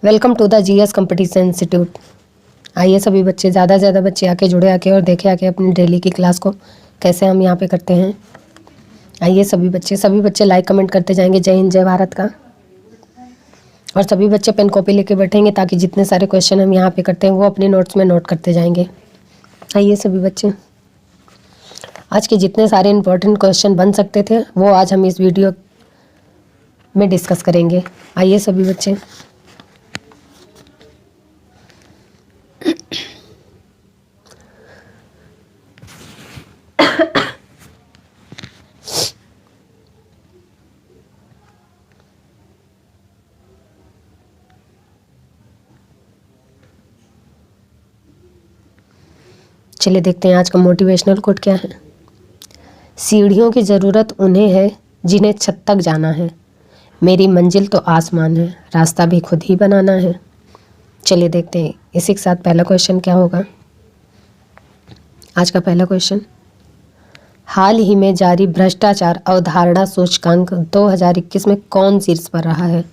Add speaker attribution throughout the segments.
Speaker 1: Welcome to the GS competition institute. आइए सभी बच्चे, ज़्यादा से ज़्यादा बच्चे आके जुड़े आके और देखे आके अपनी डेली की क्लास को कैसे हम यहाँ पे करते हैं। आइए सभी बच्चे लाइक कमेंट करते जाएंगे जय हिंद जय भारत का। और सभी बच्चे पेन कॉपी लेके बैठेंगे ताकि जितने सारे क्वेश्चन हम यहाँ पे करते हैं वो अपने नोट्स में नोट करते जाएंगे। आइए सभी बच्चे, आज के जितने सारे इंपॉर्टेंट क्वेश्चन बन सकते थे वो आज हम इस वीडियो में डिस्कस करेंगे। आइए सभी बच्चे, चलिए देखते हैं आज का मोटिवेशनल कोट क्या है। सीढ़ियों की ज़रूरत उन्हें है जिन्हें छत तक जाना है, मेरी मंजिल तो आसमान है, रास्ता भी खुद ही बनाना है। चलिए देखते हैं इसी के साथ पहला क्वेश्चन क्या होगा। आज का पहला क्वेश्चन, हाल ही में जारी भ्रष्टाचार अवधारणा सूचकांक 2021 में कौन शीर्ष पर रहा है।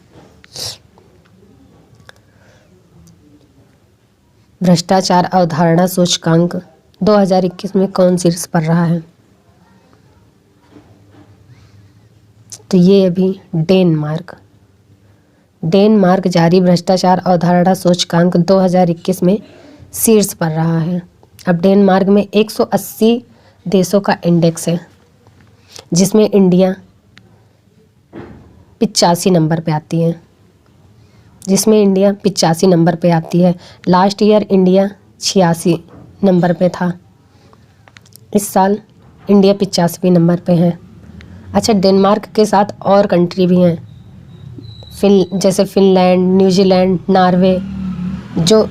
Speaker 1: भ्रष्टाचार अवधारणा सूचकांक 2021 में कौन शीर्ष पर रहा है। तो ये अभी डेनमार्क जारी भ्रष्टाचार अवधारणा सूचकांक 2021 में शीर्ष पर रहा है। अब डेनमार्क में 180 देशों का इंडेक्स है जिसमें इंडिया 85 नंबर पे आती है। लास्ट ईयर इंडिया 86 नंबर पे था, इस साल इंडिया 85वें नंबर पे है। अच्छा, डेनमार्क के साथ और कंट्री भी हैं, जैसे फिनलैंड, न्यूजीलैंड, नॉर्वे, जो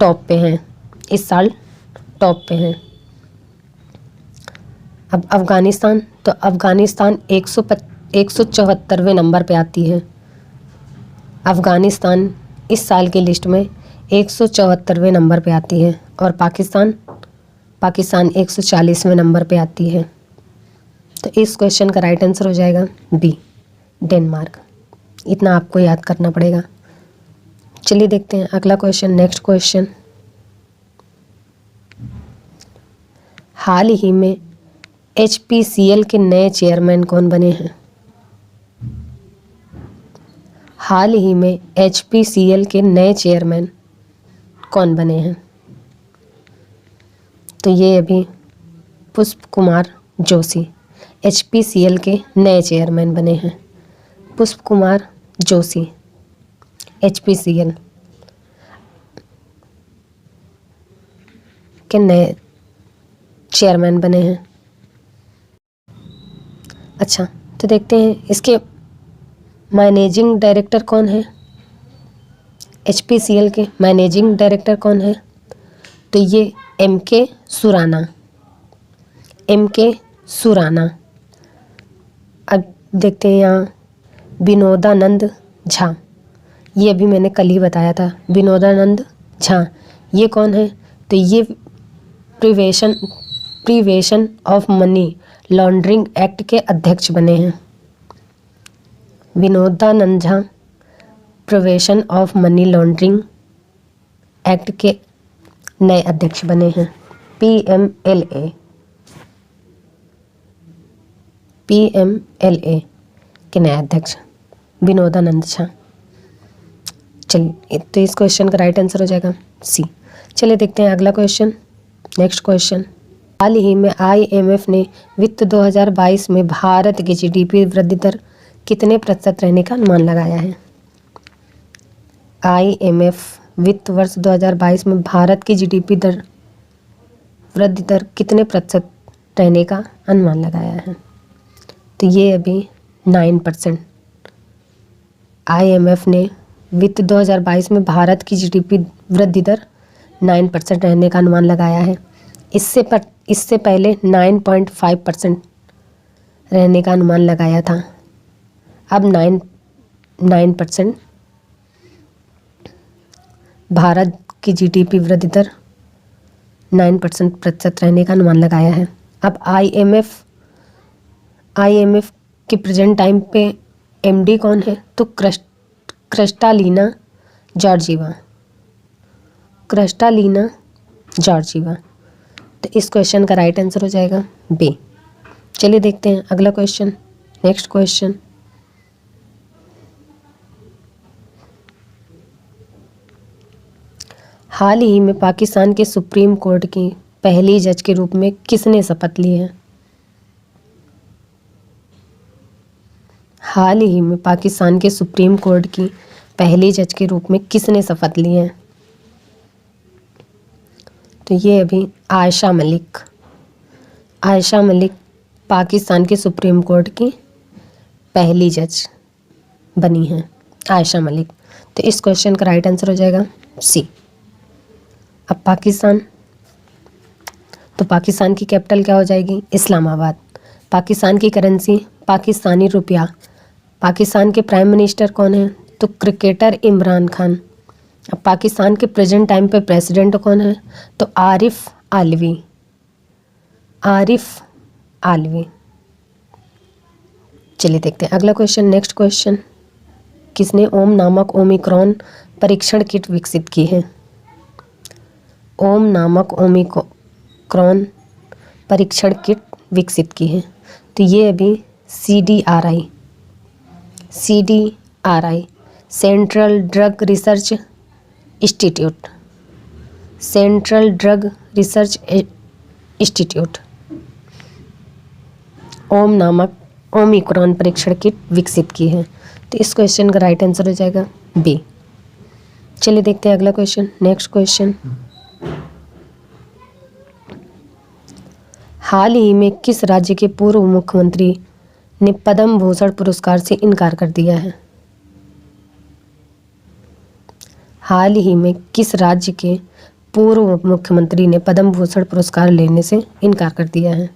Speaker 1: टॉप पे हैं, इस साल टॉप पे हैं। अब अफ़गानिस्तान 174वें नंबर पे आती है। अफ़गानिस्तान इस साल की लिस्ट में 174वें नंबर पे आती है। और पाकिस्तान 140वें नंबर पे आती है। तो इस क्वेश्चन का राइट आंसर हो जाएगा बी, डेनमार्क। इतना आपको याद करना पड़ेगा। चलिए देखते हैं अगला क्वेश्चन। नेक्स्ट क्वेश्चन, हाल ही में HPCL के नए चेयरमैन कौन बने हैं। हाल ही में HPCL के नए चेयरमैन कौन बने हैं। तो ये अभी पुष्प कुमार जोशी HPCL के नए चेयरमैन बने हैं। पुष्प कुमार जोशी HPCL के नए चेयरमैन बने हैं। अच्छा, तो देखते हैं इसके मैनेजिंग डायरेक्टर कौन है। HPCL के मैनेजिंग डायरेक्टर कौन है। तो ये MK सुराना। अब देखते हैं यहाँ विनोदानंद झा, ये अभी मैंने कल ही बताया था। विनोदानंद झा ये कौन है। तो ये prevention of money laundering act के अध्यक्ष बने हैं। Vinodanand Jha prevention of money laundering act के नए अध्यक्ष बने हैं। PMLA के नए अध्यक्ष विनोदानंद झा। चलिए, तो इस क्वेश्चन का राइट आंसर हो जाएगा सी। चलिए देखते हैं अगला क्वेश्चन। नेक्स्ट क्वेश्चन, हाल ही में IMF ने वित्त 2022 में भारत की GDP वृद्धि दर कितने प्रतिशत रहने का अनुमान लगाया है। IMF वित्त वर्ष 2022 में भारत की GDP वृद्धि दर कितने प्रतिशत रहने का अनुमान लगाया है। तो ये अभी 9%। IMF ने वित्त 2022 में भारत की GDP वृद्धि दर 9% रहने का अनुमान लगाया है। इससे पहले 9.5% रहने का अनुमान लगाया था। अब 9% भारत की GDP वृद्धि दर 9% प्रतिशत रहने का अनुमान लगाया है। अब IMF के प्रेजेंट टाइम पे MD कौन है। तो क्रिस्टालिना जॉर्जिवा, क्रिस्टालिना जॉर्जिवा। तो इस क्वेश्चन का राइट आंसर हो जाएगा बी। चलिए देखते हैं अगला क्वेश्चन, नेक्स्ट क्वेश्चन। हाल ही में पाकिस्तान के सुप्रीम कोर्ट की पहली जज के रूप में किसने शपथ ली है? हाल ही में पाकिस्तान के सुप्रीम कोर्ट की पहली जज के रूप में किसने शपथ ली है? तो ये अभी आयशा मलिक, आयशा मलिक पाकिस्तान के सुप्रीम कोर्ट की पहली जज बनी है, आयशा मलिक। तो इस क्वेश्चन का राइट आंसर हो जाएगा सी। अब पाकिस्तान, तो पाकिस्तान की कैपिटल क्या हो जाएगी? इस्लामाबाद। पाकिस्तान की करेंसी पाकिस्तानी रुपया। पाकिस्तान के प्राइम मिनिस्टर कौन है? तो क्रिकेटर इमरान खान। अब पाकिस्तान के प्रेजेंट टाइम पे प्रेसिडेंट कौन है? तो आरिफ आलवी, आरिफ आलवी। चलिए देखते हैं अगला क्वेश्चन, नेक्स्ट क्वेश्चन। किसने ओम नामक ओमिक्रॉन परीक्षण किट विकसित की है? ओम नामक ओमिक्रॉन परीक्षण किट विकसित की है। तो ये अभी CDRI, CDRI central drug research institute, central drug research institute ओम नामक ओमिक्रॉन परीक्षण किट विकसित की है। तो इस क्वेश्चन का राइट आंसर हो जाएगा बी। चलिए देखते हैं अगला क्वेश्चन, नेक्स्ट क्वेश्चन। हाल ही में किस राज्य के पूर्व मुख्यमंत्री ने पद्म भूषण पुरस्कार से इनकार कर दिया है? हाल ही में किस राज्य के पूर्व मुख्यमंत्री ने पद्म भूषण पुरस्कार लेने से इनकार कर दिया है?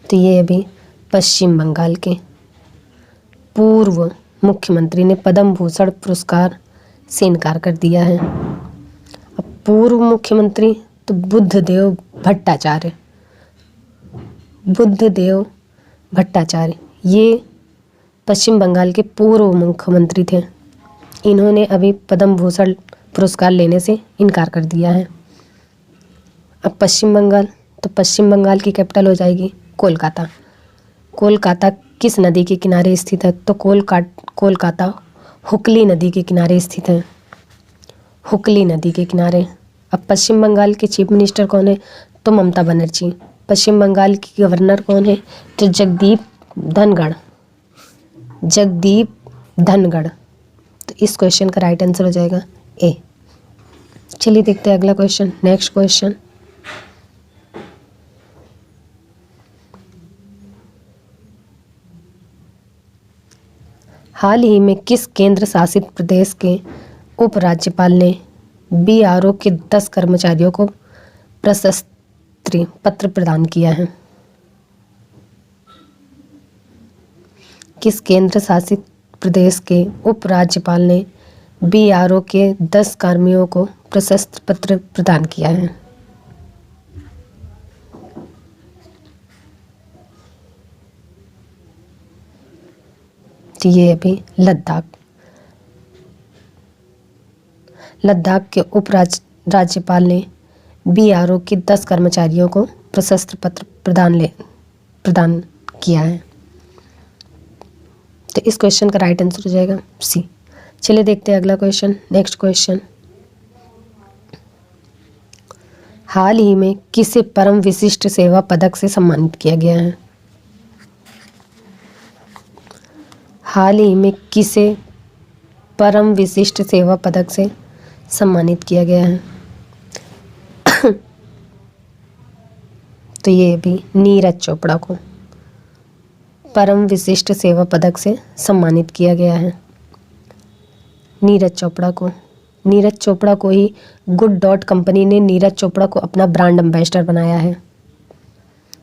Speaker 1: तो ये अभी पश्चिम बंगाल के पूर्व मुख्यमंत्री ने पद्म भूषण पुरस्कार से इनकार कर दिया है। अब पूर्व मुख्यमंत्री तो बुद्धदेव भट्टाचार्य, बुद्धदेव भट्टाचार्य ये पश्चिम बंगाल के पूर्व मुख्यमंत्री थे। इन्होंने अभी पद्म भूषण पुरस्कार लेने से इनकार कर दिया है। अब पश्चिम बंगाल, तो पश्चिम बंगाल की कैपिटल हो जाएगी कोलकाता। कोलकाता किस नदी के किनारे स्थित है? तो कोलकाता हुगली नदी के किनारे स्थित है, हुगली नदी के किनारे। अब पश्चिम बंगाल के चीफ मिनिस्टर कौन है? तो ममता बनर्जी। पश्चिम बंगाल की गवर्नर कौन है? तो जगदीप धनखड़, जगदीप धनखड़। तो इस क्वेश्चन का राइट आंसर हो जाएगा ए। चलिए देखते हैं अगला क्वेश्चन, नेक्स्ट क्वेश्चन। हाल ही में किस केंद्र शासित प्रदेश के उपराज्यपाल ने BRO के 10 कर्मचारियों को प्रशस्ति पत्र प्रदान किया है? किस केंद्र शासित प्रदेश के उपराज्यपाल ने BRO के 10 कर्मियों को प्रशस्ति पत्र प्रदान किया है? तो ये अभी लद्दाख के उपराज्यपाल ने BRO के 10 कर्मचारियों को प्रशस्ति पत्र प्रदान किया है। तो इस क्वेश्चन का राइट आंसर हो जाएगा सी। चलिए देखते हैं अगला क्वेश्चन, नेक्स्ट क्वेश्चन। हाल ही में किसे परम विशिष्ट सेवा पदक से सम्मानित किया गया है? हाल ही में किसे परम विशिष्ट सेवा पदक से सम्मानित किया गया है? तो ये भी नीरज चोपड़ा को परम विशिष्ट सेवा पदक से सम्मानित किया गया है। नीरज चोपड़ा को ही गुड डॉट कंपनी ने नीरज चोपड़ा को अपना ब्रांड एम्बेसडर बनाया है।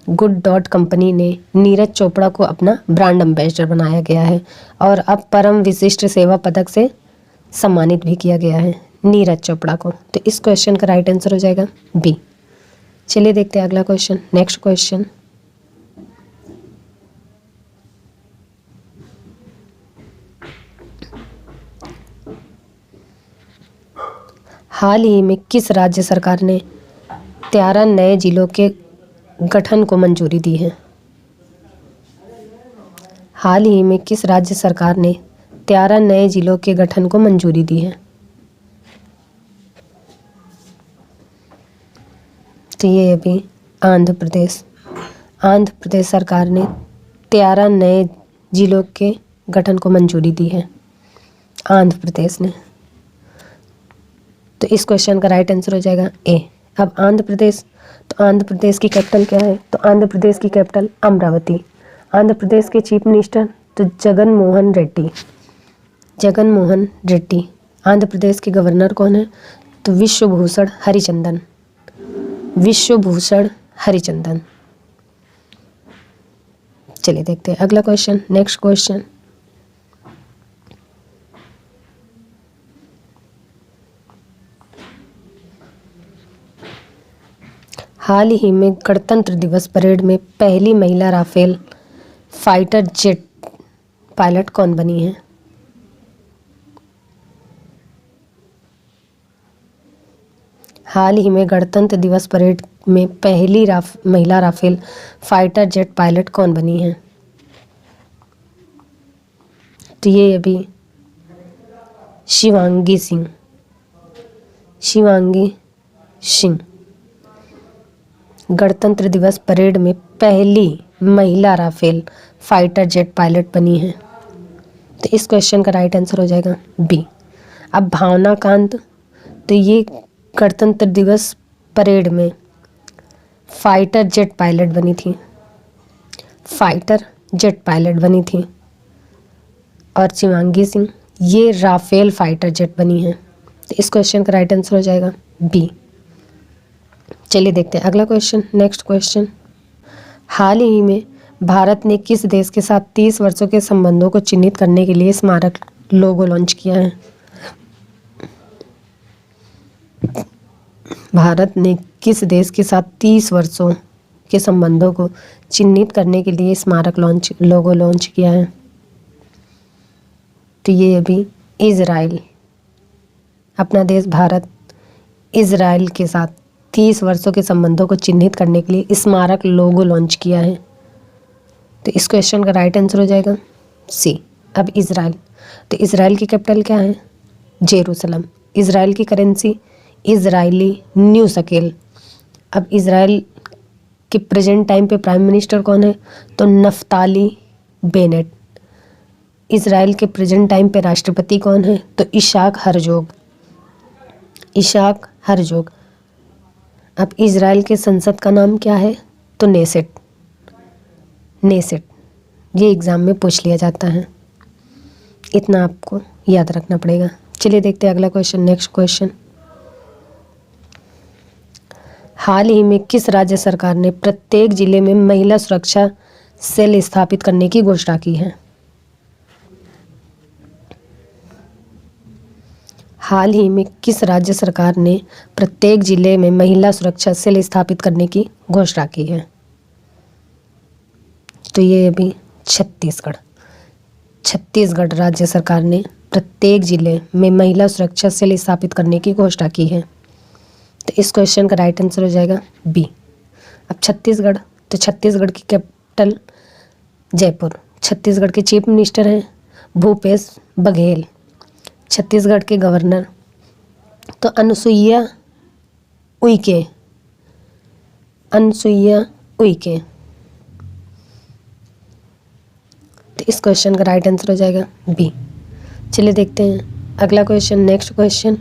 Speaker 1: गुड डॉट कंपनी ने नीरज चोपड़ा को अपना ब्रांड एम्बेसडर बनाया गया है और अब परम विशिष्ट सेवा पदक से सम्मानित भी किया गया है नीरज चोपड़ा को। तो इस क्वेश्चन का राइट आंसर हो जाएगा बी। चलिए देखते हैं अगला क्वेश्चन, नेक्स्ट क्वेश्चन। हाल ही में किस राज्य सरकार ने 13 नए जिलों के गठन को मंजूरी दी है? हाल ही में किस राज्य सरकार ने 13 नए जिलों के गठन को मंजूरी दी है? तो ये अभी आंध्र प्रदेश सरकार ने 13 नए जिलों के गठन को मंजूरी दी है, आंध्र प्रदेश ने। तो इस क्वेश्चन का राइट आंसर हो जाएगा ए। अब आंध्र प्रदेश, तो आंध्र प्रदेश की कैपिटल क्या है? तो आंध्र प्रदेश की कैपिटल अमरावती। आंध्र प्रदेश के चीफ मिनिस्टर तो जगन मोहन रेड्डी। आंध्र प्रदेश के गवर्नर कौन है? तो विश्वभूषण हरिचंदन। चलिए देखते हैं अगला क्वेश्चन। नेक्स्ट क्वेश्चन, हाल ही में गणतंत्र दिवस परेड में पहली महिला राफेल फाइटर जेट पायलट कौन बनी है? हाल ही में गणतंत्र दिवस परेड में पहली महिला राफेल फाइटर जेट पायलट कौन बनी है? तो ये अभी शिवांगी सिंह गणतंत्र दिवस परेड में पहली महिला राफेल फाइटर जेट पायलट बनी है। तो इस क्वेश्चन का राइट आंसर हो जाएगा बी। अब भावना कांत, तो ये गणतंत्र दिवस परेड में फाइटर जेट पायलट बनी थी। और शिवांगी सिंह ये राफेल फाइटर जेट बनी है। तो इस क्वेश्चन का राइट आंसर हो जाएगा बी। चलिए देखते हैं अगला क्वेश्चन। नेक्स्ट क्वेश्चन, हाल ही में भारत ने किस देश के साथ 30 वर्षों के संबंधों को चिन्हित करने के लिए स्मारक लोगो लॉन्च किया है? भारत ने किस देश के साथ 30 वर्षों के संबंधों को चिन्हित करने के लिए स्मारक लोगो लॉन्च किया है? तो ये अभी इजराइल, अपना देश भारत इजराइल के साथ 30 वर्षों के संबंधों को चिन्हित करने के लिए स्मारक लोगो लॉन्च किया है। तो इस क्वेश्चन का राइट आंसर हो जाएगा सी। अब इजराइल, तो इजराइल की कैपिटल क्या है? जेरूसलम। इजराइल की करेंसी इजरायली न्यू शकेल। अब इजराइल के प्रेजेंट टाइम पे प्राइम मिनिस्टर कौन है? तो नफ्ताली बेनेट। इजराइल के प्रेजेंट टाइम पे राष्ट्रपति कौन है? तो इशाक हरजोग। अब इजराइल के संसद का नाम क्या है? तो नेसेट। ये एग्ज़ाम में पूछ लिया जाता है, इतना आपको याद रखना पड़ेगा। चलिए देखते हैं अगला क्वेश्चन। नेक्स्ट क्वेश्चन, हाल ही में किस राज्य सरकार ने प्रत्येक जिले में महिला सुरक्षा सेल स्थापित करने की घोषणा की है? हाल ही में किस राज्य सरकार ने प्रत्येक जिले में महिला सुरक्षा सेल स्थापित करने की घोषणा की है? तो ये अभी छत्तीसगढ़ राज्य सरकार ने प्रत्येक जिले में महिला सुरक्षा सेल स्थापित करने की घोषणा की है। तो इस क्वेश्चन का राइट आंसर हो जाएगा बी। अब छत्तीसगढ़, तो छत्तीसगढ़ की कैपिटल जयपुर। छत्तीसगढ़ के चीफ मिनिस्टर हैं भूपेश बघेल। छत्तीसगढ़ के गवर्नर तो अनुसुईया उइके। तो इस क्वेश्चन का राइट आंसर हो जाएगा बी। चलिए देखते हैं अगला क्वेश्चन। नेक्स्ट क्वेश्चन,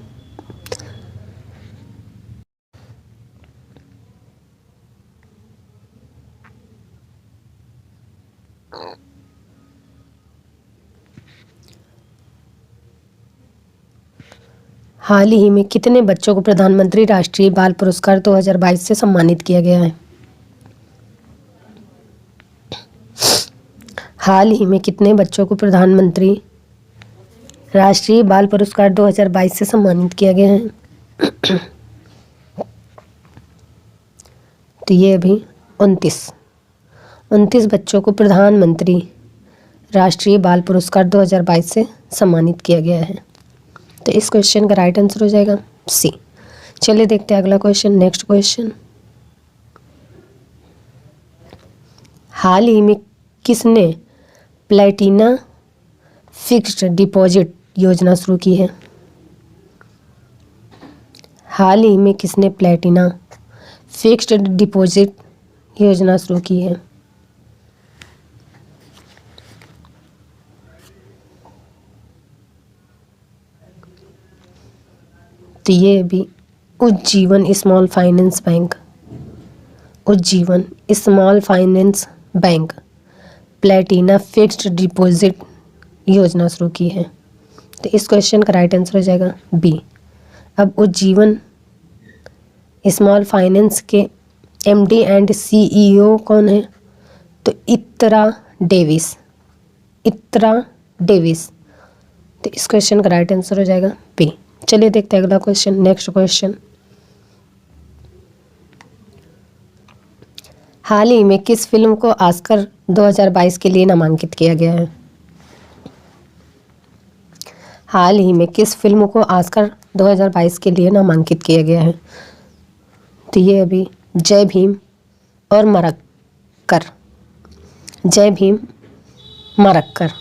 Speaker 1: हाल ही में कितने बच्चों को प्रधानमंत्री राष्ट्रीय बाल पुरस्कार 2022 से सम्मानित किया गया है? हाल ही में कितने बच्चों को प्रधानमंत्री राष्ट्रीय बाल पुरस्कार 2022 से सम्मानित किया गया है? तो ये अभी 29 बच्चों को प्रधानमंत्री राष्ट्रीय बाल पुरस्कार 2022 से सम्मानित किया गया है। तो इस क्वेश्चन का राइट आंसर हो जाएगा सी। चलिए देखते हैं अगला क्वेश्चन। नेक्स्ट क्वेश्चन, हाल ही में किसने प्लैटिना फिक्स्ड डिपॉजिट योजना शुरू की है? हाल ही में किसने प्लैटिना फिक्स्ड डिपॉजिट योजना शुरू की है? तो ये भी Ujjivan small finance bank, Ujjivan small finance bank Platina fixed deposit योजना शुरू की है। तो इस क्वेश्चन का राइट आंसर हो जाएगा बी। अब उज्जीवन स्मॉल फाइनेंस के एमडी एंड सीईओ कौन है? तो इत्रा डेविस, इत्रा डेविस। तो इस क्वेश्चन का राइट आंसर हो जाएगा बी। चलिए देखते हैं अगला क्वेश्चन। नेक्स्ट क्वेश्चन, हाल ही में किस फिल्म को ऑस्कर 2022 के लिए नामांकित किया गया है? हाल ही में किस फिल्म को ऑस्कर 2022 के लिए नामांकित किया गया है? तो ये अभी जय भीम और मरक्कर, जय भीम मरक्कर,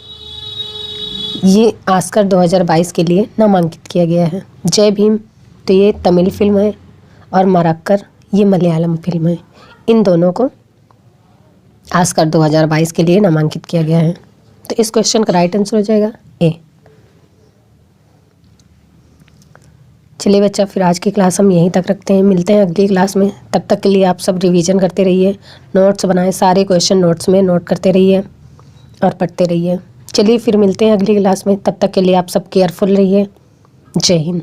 Speaker 1: ये ऑस्कर 2022 के लिए नामांकित किया गया है। जय भीम तो ये तमिल फिल्म है और मरक्कर ये मलयालम फिल्म है। इन दोनों को ऑस्कर 2022 के लिए नामांकित किया गया है। तो इस क्वेश्चन का राइट आंसर हो जाएगा ए। चलिए बच्चा, फिर आज की क्लास हम यहीं तक रखते हैं। मिलते हैं अगली क्लास में। तब तक के लिए आप सब रिवीजन करते रहिए, नोट्स बनाएं, सारे क्वेश्चन नोट्स में नोट करते रहिए और पढ़ते रहिए। चलिए फिर मिलते हैं अगली क्लास में। तब तक के लिए आप सब केयरफुल रहिए। जय हिंद।